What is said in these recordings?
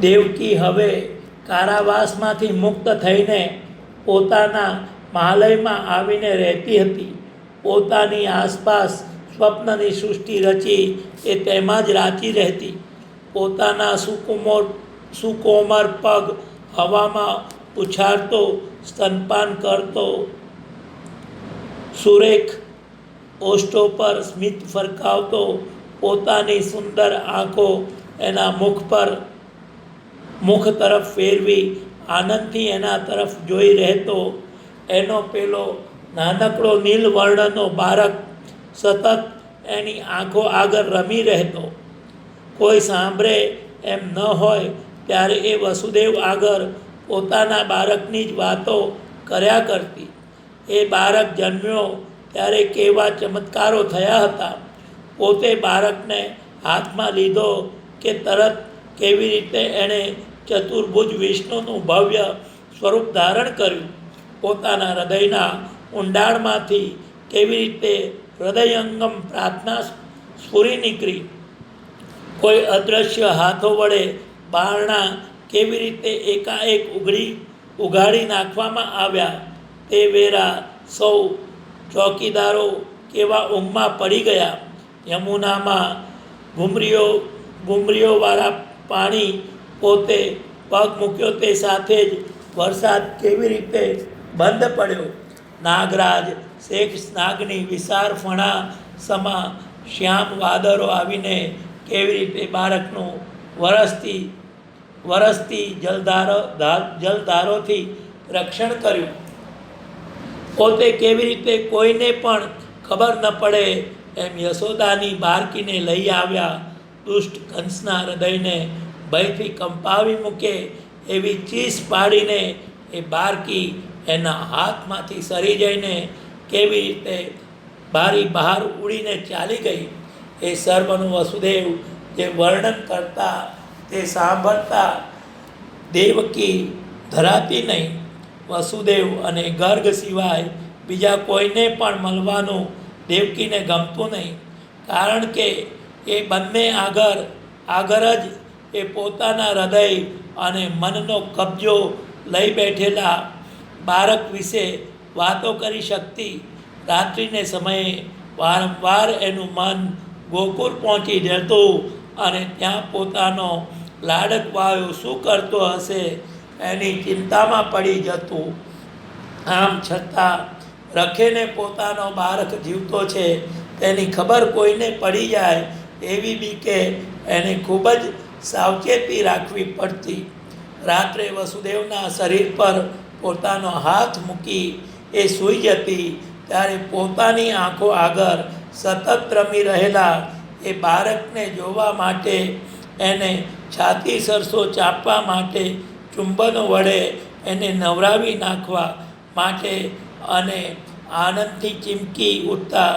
દેવકી હવે કારાવાસમાંથી મુક્ત થઈને પોતાના મહાલયમાં આવીને રહેતી હતી. પોતાની આસપાસ સ્વપ્નની સૃષ્ટિ રચી એ તેમાં જ રાચી રહેતી. પોતાના સુકોમર પગ હવામાં ઉછાળતો, સ્તનપાન કરતો, સુરેખ ઓષ્ઠો પર સ્મિત ફરકાવતો, પોતાની સુંદર આંખો એના મુખ તરફ ફેરવી આનંદથી એના તરફ જોઈ રહેતો. એનો પેલો નાનકડો નીલ વર્ણનો બાળક સતત એની આંખો આગળ રમી રહેતો. કોઈ સાંભળે એમ ન હોય ત્યારે એ વસુદેવ આગળ પોતાના બાળકની જ વાતો કર્યા કરતી. એ બાળક જન્મ્યો ત્યારે કેવા ચમત્કારો થયા હતા. પોતે બાળકને હાથમાં લીધો કે તરત કેવી રીતે એણે ચતુર્ભુજ વિષ્ણુનું ભવ્ય સ્વરૂપ ધારણ કર્યું. પોતાના હૃદયના ઊંડાણમાંથી કેવી રીતે હૃદયંગમ પ્રાર્થના સ્ફુરી નીકળી. કોઈ અદૃશ્ય હાથો વડે બારણા કેવી રીતે એકાએક ઉઘાડી નાખવામાં આવ્યા. તે વેરા સૌ ચોકીદારો કેવા ઊંઘમાં પડી ગયા. યમુનામાં ઘુમરીઓવાળા પાણી પોતે પગ મૂક્યો તે સાથે જ વરસાદ કેવી રીતે બંધ પડ્યો. નાગરાજ શેખ નાગની વિશાળ ફણા સમા શ્યામ વાદળો આવીને કેવી રીતે બાળકનું વરસતી જલધારોથી રક્ષણ કર્યું. પોતે કેવી રીતે કોઈને પણ ખબર ન પડે એમ યશોદાની બાળકીને લઈ આવ્યા. દુષ્ટ કંસના હૃદયને ભયથી કંપાવી મૂકે એવી ચીસ પાડીને એ બાળકી એના હાથમાંથી સરી જઈને કેવી રીતે બારી બહાર ઉડીને ચાલી ગઈ. એ સર્વનું વસુદેવ જે વર્ણન કરતા તે સાંભળતા દેવકી ધરાતી નહીં. વસુદેવ અને ગર્ગ સિવાય બીજા કોઈને પણ મળવાનું દેવકીને ગમતું નહીં. કારણ કે એ બંને આગળ જ એ પોતાના હૃદય અને મનનો કબજો લઈ બેઠેલા બાળક વિશે વાતો કરી શકતી. રાત્રિને સમયે વારંવાર એનું મન ગોકુળ પહોંચી જતું અને ત્યાં પોતાનો લાડકવાયો શું કરતો હશે એની ચિંતામાં પડી જતું. આમ છતાં રખેને પોતાનો બાળક જીવતો છે તેની ખબર કોઈને પડી જાય એવી બીકે એને ખૂબ જ સાવચેતી રાખવી પડતી. રાત્રે વસુદેવના શરીર પર પોતાનો હાથ મૂકી એ સૂઈ જતી ત્યારે પોતાની આંખો આગળ સતત રમી રહેલા એ બાળકને જોવા માટે, એને છાતી સરસો ચાપવા માટે, ચુંબનો વડે એને નવરાવી નાખવા માટે અને આનંદથી ચીમકી ઉઠતા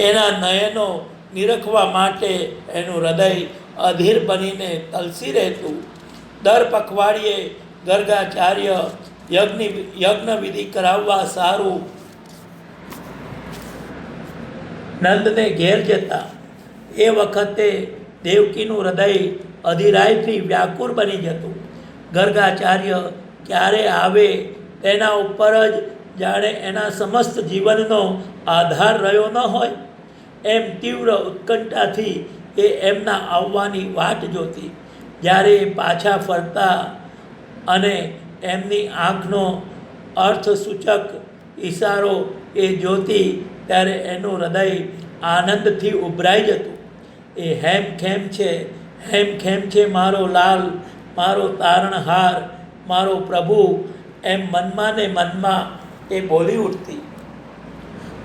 એના નયનો નિરખવા માટે એનું હૃદય અધીર બનીને તલસી રહેતું. દર પખવાડિયે ગર્ગાચાર્ય યજ્ઞ વિધિ કરાવવા સારું નંદને ઘેર જતા. એ વખતે દેવકીનું હૃદય અધીરાયથી વ્યાકુળ બની જતું. ગર્ગાચાર્ય ક્યારે આવે તેના ઉપર જ જાણે એના સમસ્ત જીવનનો આધાર રહ્યો ન હોય એમ તીવ્ર ઉત્કંઠાથી એ એમના આવવાની વાટ જોતી. જ્યારે એ પાછા ફરતા અને એમની આંખનો અર્થસૂચક ઈશારો એ જોતી ત્યારે એનું હૃદય આનંદથી ઉભરાઈ જતું. એ હેમખેમ છે મારો લાલ, મારો તારણહાર, મારો પ્રભુ એમ મનમાં ને મનમાં એ બોલી ઉઠતી.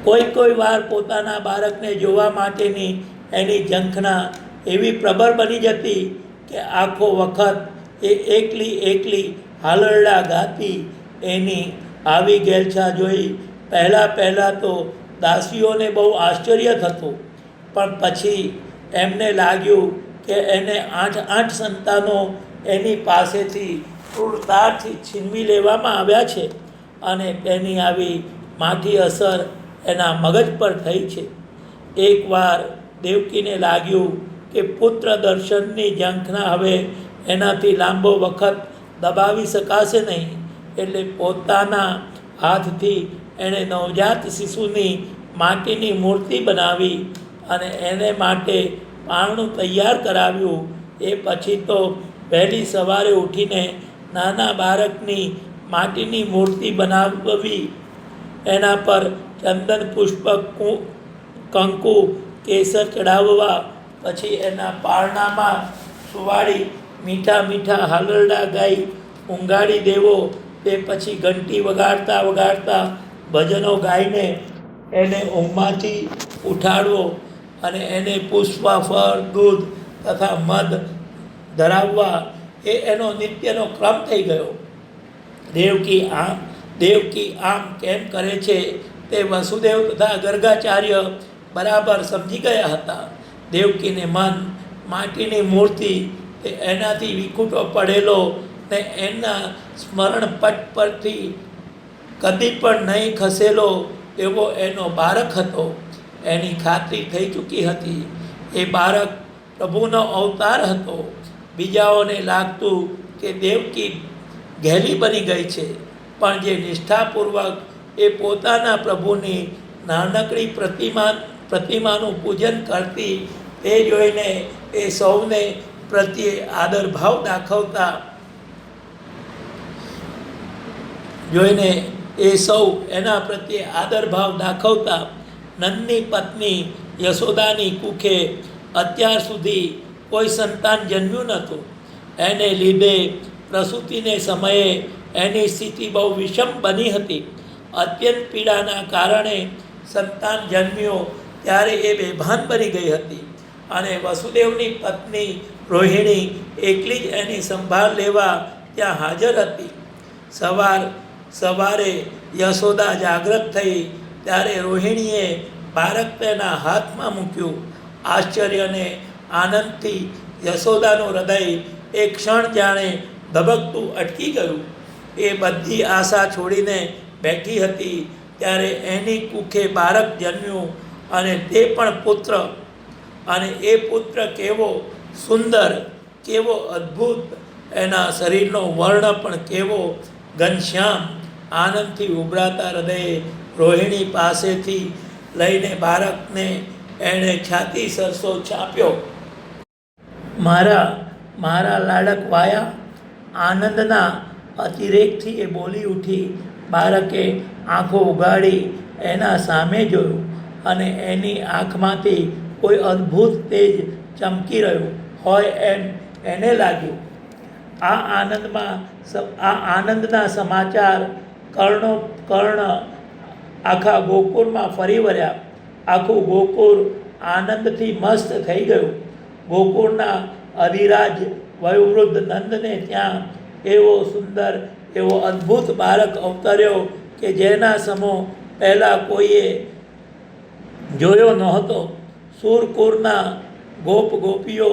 કોઈ વાર પોતાના બાળકને જોવા માટેની એની ઝંખના એવી પ્રબળ બની જતી કે આખો વખત એ એકલી હાલરડા ગાતી. એની આવી ગેલછા જોઈ પહેલાં તો દાસીઓને બહુ આશ્ચર્ય થતું, પણ પછી એમને લાગ્યું કે એને આઠ સંતાનો એની પાસેથી ક્રૂરતાથી છીનવી લેવામાં આવ્યા છે અને તેની આવી માઠી અસર એના મગજ પર થઈ છે. એકવાર દેવકીને લાગ્યું કે પુત્ર દર્શનની ઝંખના હવે એનાથી લાંબો વખત દબાવી શકાશે નહીં. એટલે પોતાના હાથથી એણે નવજાત શિશુની માટીની મૂર્તિ બનાવી અને એને માટે પારણું તૈયાર કરાવ્યું. એ પછી તો વહેલી સવારે ઉઠીને નાના બાળકની માટીની મૂર્તિ બનાવવી, એના પર ચંદન પુષ્પ કંકુ કેસર ચડાવવા, પછી એના પારણામાં સુવાડી મીઠા મીઠા હાલરડા ગાઈ ઊંઘાડી દેવો. તે પછી ઘંટી વગાડતા વગાડતા ભજનો ગાઈને એને ઊંઘમાંથી ઉઠાડવો અને એને પુષ્પ, ફળ, દૂધ તથા મધ ધરાવવા. એ એનો નિત્યનો ક્રમ થઈ ગયો. દેવકી આમ કેમ કરે છે તે વસુદેવ તથા ગર્ગાચાર્ય બરાબર સમજી ગયા હતા. દેવકીને મન માટીની મૂર્તિ તે એનાથી વિખૂટો પડેલો ને એના સ્મરણ પટ પરથી કદી પણ નહીં ખસેલો એવો એનો બાળક હતો. એની ખાતરી થઈ ચૂકી હતી. એ બાળક પ્રભુનો અવતાર હતો. બીજાઓને લાગતું કે દેવકી ઘેલી બની ગઈ છે, પણ જે નિષ્ઠાપૂર્વક એ પોતાના પ્રભુની નાનકડી પ્રતિમાનું પૂજન કરતી તે જોઈને એ સૌને પ્રત્યે આદરભાવ દાખવતા એના પ્રત્યે આદરભાવ દાખવતા નંદની પત્ની યશોદાની કુખે અત્યાર સુધી કોઈ સંતાન જન્મ્યું નહોતું. એને લીધે પ્રસૂતિને સમયે એની સ્થિતિ બહુ વિષમ બની હતી. અત્યંત પીડાના કારણે સંતાન જન્મ્યો ત્યારે એ બેભાન બની ગઈ હતી અને વસુદેવની પત્ની રોહિણી એકલી જ એની સંભાળ લેવા ત્યાં હાજર હતી. સવારે યશોદા જાગૃત થઈ ત્યારે રોહિણીએ બાળક તેના હાથમાં મૂક્યું. આશ્ચર્યને આનંદથી યશોદાનું હૃદય એક ક્ષણ જાણે ધબકતું અટકી ગયું. એ બધી આશા છોડીને બેઠી હતી ત્યારે એની કુખે બાળક જન્મ્યું અને તે પણ પુત્ર. અને એ પુત્ર કેવો સુંદર, કેવો અદ્ભુત, એના શરીરનો વર્ણ પણ કેવો ઘનશ્યામ. આનંદથી ઉભરાતા હૃદયે રોહિણી પાસેથી લઈને બાળકને એણે છાતી સરસો છાપ્યો. મારા લાડક વાયા. આનંદના અતિરેકથી એ બોલી ઉઠી. બાળકે આંખો ઉઘાડી એના સામે જોયું અને એની આંખમાંથી કોઈ અદ્ભુત તેજ ચમકી રહ્યું હોય એમ એને લાગ્યું. આ આનંદના સમાચાર કર્ણ આખા ગોકુળમાં ફરી વળ્યા. આખું ગોકુળ આનંદથી મસ્ત થઈ ગયું. ગોકુળના અધિરાજ વયોવૃદ્ધ નંદને ત્યાં એવો સુંદર, એવો અદ્ભુત બાળક અવતર્યો કે જેના સમો પહેલાં કોઈએ જોયો નહોતો. સુરકુરના ગોપીઓ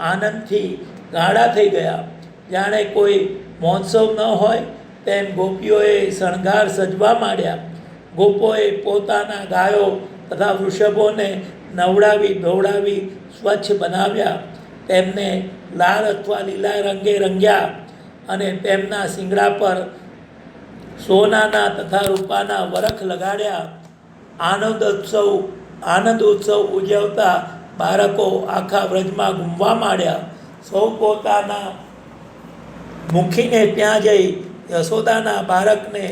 આનંદથી ગાળા થઈ ગયા. જાણે કોઈ મહોત્સવ ન હોય તેમ ગોપીઓએ શણગાર સજવા માંડ્યા. ગોપોએ પોતાના ગાયો તથા વૃષભોને નવડાવી ધોવડાવી સ્વચ્છ બનાવ્યા. તેમને લાલ અથવા લીલા રંગે રંગ્યા અને તેમના શિંગડા પર સોનાના તથા રૂપાના વરખ લગાડ્યા. આનંદ ઉત્સવ ઉજવતા બાળકો આખા વ્રજમાં ઘૂમવા માંડ્યા. સૌ પોતાના મુખીને ત્યાં જઈ યશોદાના બાળકને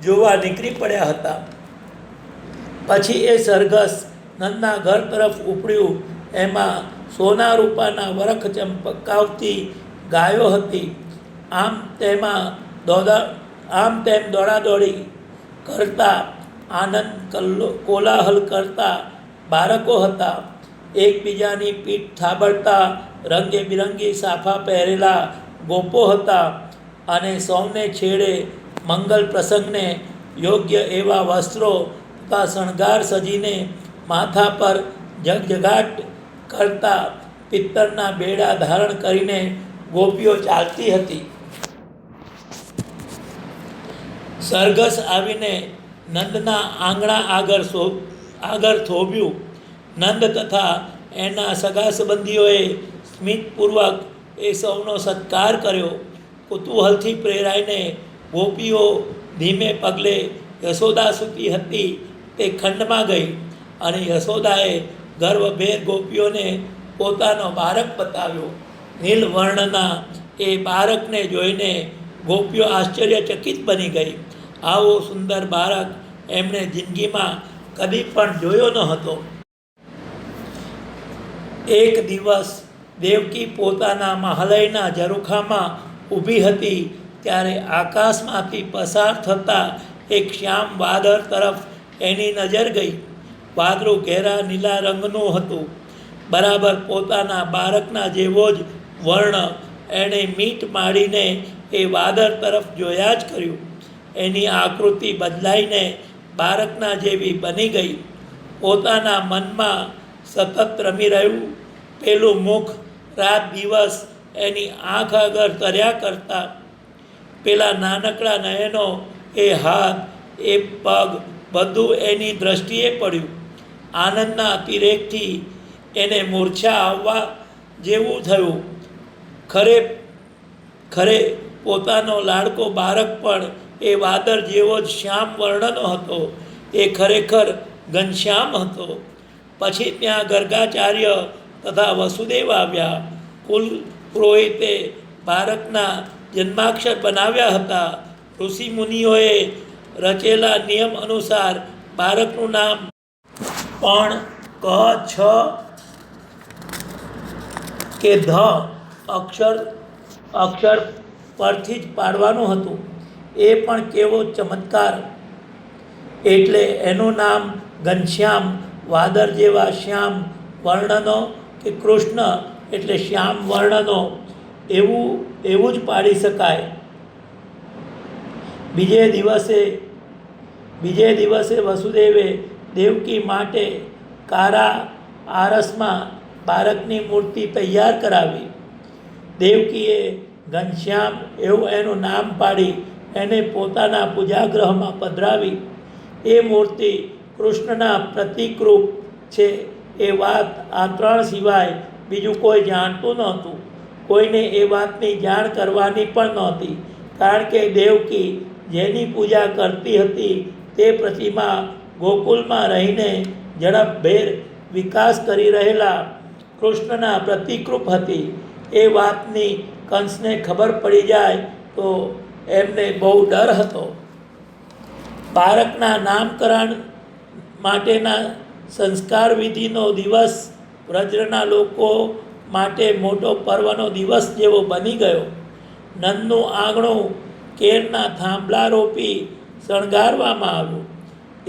જોવા નીકળી પડ્યા હતા. પછી એ સરઘસ નંદના ઘર તરફ ઉપડ્યું. એમાં સોના રૂપાના વરખ ચમકાવતી ગાયો હતી. આમ તેમ દોડાદોડી કરતા આનંદ કોલાહલ કરતા બાળકો હતા. એકબીજાની પીઠ થાબડતા રંગે બિરંગી સાફા પહેરેલા ગોપો હતા અને સૌને છેડે મંગલ પ્રસંગને યોગ્ય એવા વસ્ત્રો તથા શણગાર સજીને માથા પર જગજગાટ કરતા પિત્તળના બેડા ધારણ કરીને ગોપીઓ ચાલતી હતી. સરઘસ આવીને નંદના આંગણા આગળ થોભ્યું. નંદ તથા એના સગા સંબંધીઓએ સ્મિતપૂર્વક એ સૌનો સત્કાર કર્યો. કુતૂહલથી પ્રેરાઈને ગોપીઓ ધીમે પગલે યશોદા સૂતી હતી તે ખંડમાં ગઈ અને યશોદાએ ગર્વભેર ગોપીઓને પોતાનો બાળક બતાવ્યો. નીલવર્ણના એ બાળકને જોઈને ગોપીઓ આશ્ચર્યચકિત બની ગઈ. આવો સુંદર બાળક એમણે જિંદગીમાં કદી પણ જોયો ન હતો. એક દિવસ દેવકી પોતાના મહાલયના ઝરૂખામાં ઊભી હતી ત્યારે આકાશમાંથી પસાર થતા એક શ્યામ વાદળ તરફ એની નજર ગઈ. વાદળું ઘેરા નીલા રંગનું હતું. બરાબર પોતાના બાળકના જેવો જ વર્ણ એણે મીટ માડીને એ વાદળ તરફ જોયા જ કર્યું. એની આકૃતિ બદલાઈને બાળકના જેવી બની ગઈ. પોતાના મનમાં સતત રમી રહ્યું પેલું મુખ રાત દિવસ એની આંખ આગળ તર્યા કરતા. પેલા નાનકડા નયનો, એ હાથ, એ પગ બધું એની દૃષ્ટિએ પડ્યું. આનંદના અતિરેકથી એને મૂર્છા આવવા જેવું થયું. ખરે પોતાનો લાડકો બાળક પણ એ વાદળ જેવો જ શ્યામ વર્ણનો હતો. એ ખરેખર ઘનશ્યામ હતો. પછી ત્યાં ગર્ગાચાર્ય તથા વસુદેવ આવ્યા. કુલ પુરોહિતે બાળકના જન્માક્ષર બનાવ્યા હતા. ઋષિ મુનિઓએ રચેલા નિયમ અનુસાર બાળકનું નામ પણ ક, છ કે ધ અક્ષર પરથી જ પાડવાનું હતું. એ પણ કેવો ચમત્કાર! એટલે એનું નામ ઘનશ્યામ, વાદળ જેવા શ્યામ વર્ણનો, કે કૃષ્ણ એટલે શ્યામ વર્ણનો, એવું જ પાડી શકાય. બીજે દિવસે વસુદેવે દેવકી માટે કારા આરસમાં બાળકની મૂર્તિ તૈયાર કરાવી. દેવકીએ ઘનશ્યામ એવું એનું નામ પાડી એને પોતાના પૂજાગૃહમાં પધરાવી. એ મૂર્તિ કૃષ્ણના પ્રતિકરૂપ છે એ વાત આ ત્રણ સિવાય બીજું કોઈ જાણતું નહોતું. કોઈને એ વાતની જાણ કરવાની પણ નહોતી, કારણ કે દેવકી જેની પૂજા કરતી હતી તે પ્રતિમા ગોકુલમાં રહીને ઝડપભેર વિકાસ કરી રહેલા કૃષ્ણના પ્રતિકરૂપ હતી. એ વાતની કંસને ખબર પડી જાય તો એમને બહુ ડર હતો. બાળકના નામકરણ માટેના સંસ્કાર વિધિનો દિવસ વ્રજના લોકો માટે મોટો પર્વનો દિવસ જેવો બની ગયો. નંદનું આંગણું કેરના થાંભલા રોપી શણગારવામાં આવ્યું.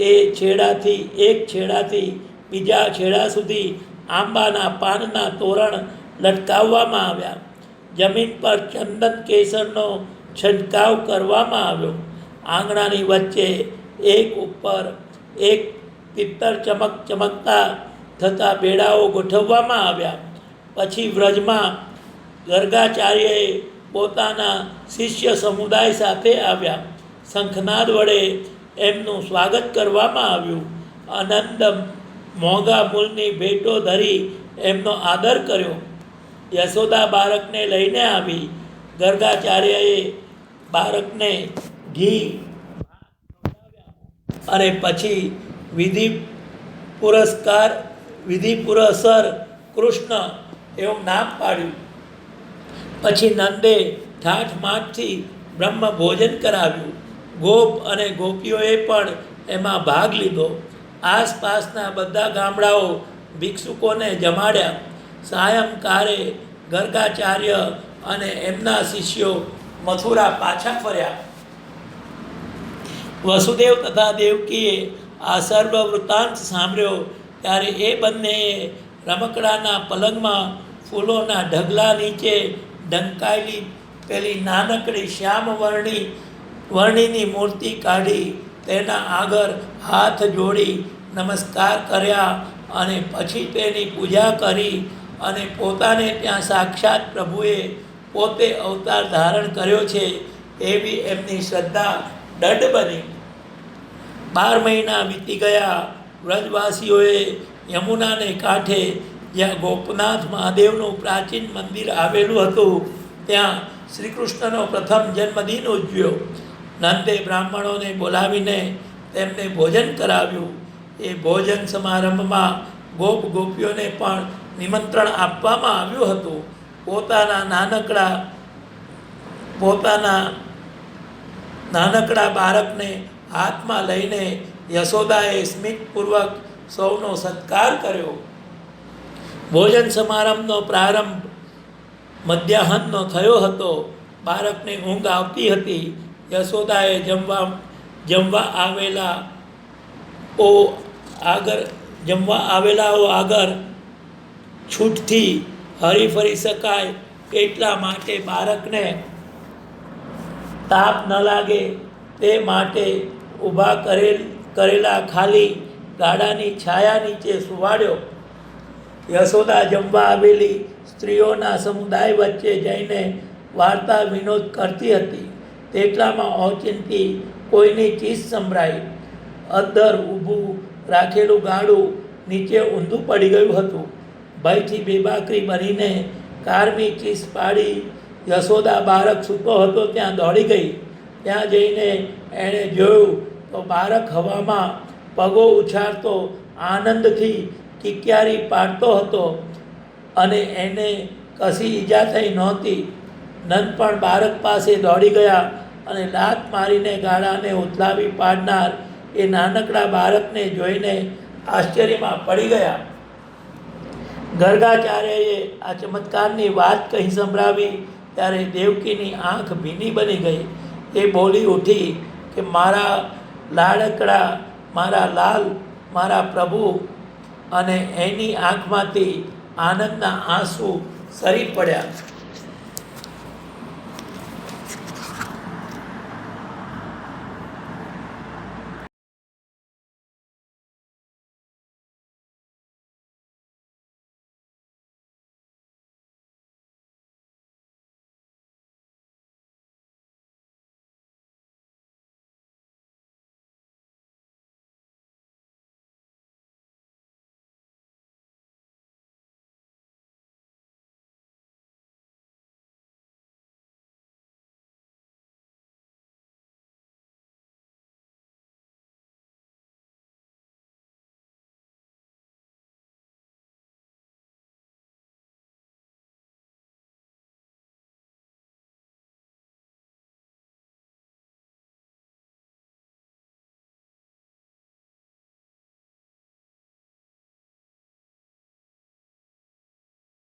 એક છેડાથી બીજા છેડા સુધી આંબાના પાનના તોરણ લટકાવવામાં આવ્યા. જમીન પર ચંદન કેસરનો છંટકાવ કરવામાં આવ્યો. આંગણાની વચ્ચે એક ઉપર એક પિત્તળ ચમકતા થતા બેડાઓ ગોઠવવામાં આવ્યા. પછી વ્રજમાં ગર્ગાચાર્યએ પોતાના શિષ્ય સમુદાય સાથે આવ્યા. શંખનાદ વડે એમનું સ્વાગત કરવામાં આવ્યું. આનંદ મોંઘા મૂળની ભેટો ધરી એમનો આદર કર્યો. યશોદા બાળકને લઈને આવી. ગર્ગાચાર્યએ બાળકને ઘી અને પછી વિધિપુરસ્સર કૃષ્ણ એવું નામ પાડ્યું. પછી નંદે ઠાઠમાઠથી બ્રહ્મ ભોજન કરાવ્યું. ગોપ અને ગોપીઓએ પણ એમાં ભાગ લીધો. આસપાસના બધા ગામડાઓ ભિક્ષુકોને જમાડ્યા. સાયંકાળે ગર્ગાચાર્ય અને એમના શિષ્યો મથુરા પાછા ફર્યા. વસુદેવ તથા દેવકીએ આ સર્વ વૃત્તાંત સાંભળ્યો ત્યારે એ બંનેએ રમકડાના પલંગમાં ફૂલોના ઢગલા નીચે ઢંકાયેલી પેલી નાનકડી શ્યામ વર્ણીની મૂર્તિ કાઢી તેના આગળ હાથ જોડી નમસ્કાર કર્યા અને પછી તેની પૂજા કરી અને પોતાને ત્યાં સાક્ષાત પ્રભુએ પોતે અવતાર ધારણ કર્યો છે એવી એમની શ્રદ્ધા દઢ બની. 12 મહિના વીતી ગયા. વ્રજવાસીઓએ યમુનાને કાંઠે જ્યાં ગોપનાથ મહાદેવનું પ્રાચીન મંદિર આવેલું હતું ત્યાં શ્રી કૃષ્ણનો પ્રથમ જન્મદિન ઉજવ્યો. નંદે બ્રાહ્મણોને બોલાવીને તેમને ભોજન કરાવ્યું. એ ભોજન સમારંભમાં ગોપીઓને પણ નિમંત્રણ આપવામાં આવ્યું હતું. પોતાના નાનકડા બાળકને હાથમાં લઈને યશોદાએ સ્મિતપૂર્વક સૌનો સત્કાર કર્યો. ભોજન સમારંભનો પ્રારંભ મધ્યાહનનો થયો હતો. બાળકને ઊંઘ આવતી હતી. યશોદાએ જમવા આવેલાઓ આગળ છૂટથી હરી ફરી શકાય એટલા માટે બાળકને તાપ ન લાગે તે માટે ઊભા કરેલા ખાલી ગાડાની છાયા નીચે સુવાડ્યો. યશોદા જમવા આવેલી સ્ત્રીઓના સમુદાય વચ્ચે જઈને વાર્તા વિનોદ કરતી હતી. તેટલામાં ઓચિંતી કોઈની ચીસ સંભળાઈ. અદ્ધર ઊભું રાખેલું ગાડું નીચે ઊંધું પડી ગયું હતું. ભયથી બેબાકરી બનીને કારમી ચીસ પાડી યશોદા બાળક સૂતો હતો ત્યાં દોડી ગઈ. ત્યાં જઈને એણે જોયું તો બાળક હવામાં પગો ઉછાળતો આનંદથી કિક્યારી પાડતો હતો અને એને કશી ઈજા થઈ નહોતી. નંદ પણ બાળક પાસે દોડી ગયા અને લાત મારીને ગાડાને ઉથલાવી પાડનાર એ નાનકડા બાળકને જોઈને આશ્ચર્યમાં પડી ગયા. ગર્ગાચાર્યએ આ ચમત્કારની વાત કહી સંભળાવી ત્યારે દેવકીની આંખ ભીની બની ગઈ. એ બોલી ઉઠી કે મારા લાડકડા, મારા લાલ, મારા પ્રભુ. અને એની આંખમાંથી આનંદના આંસુ સરી પડ્યા.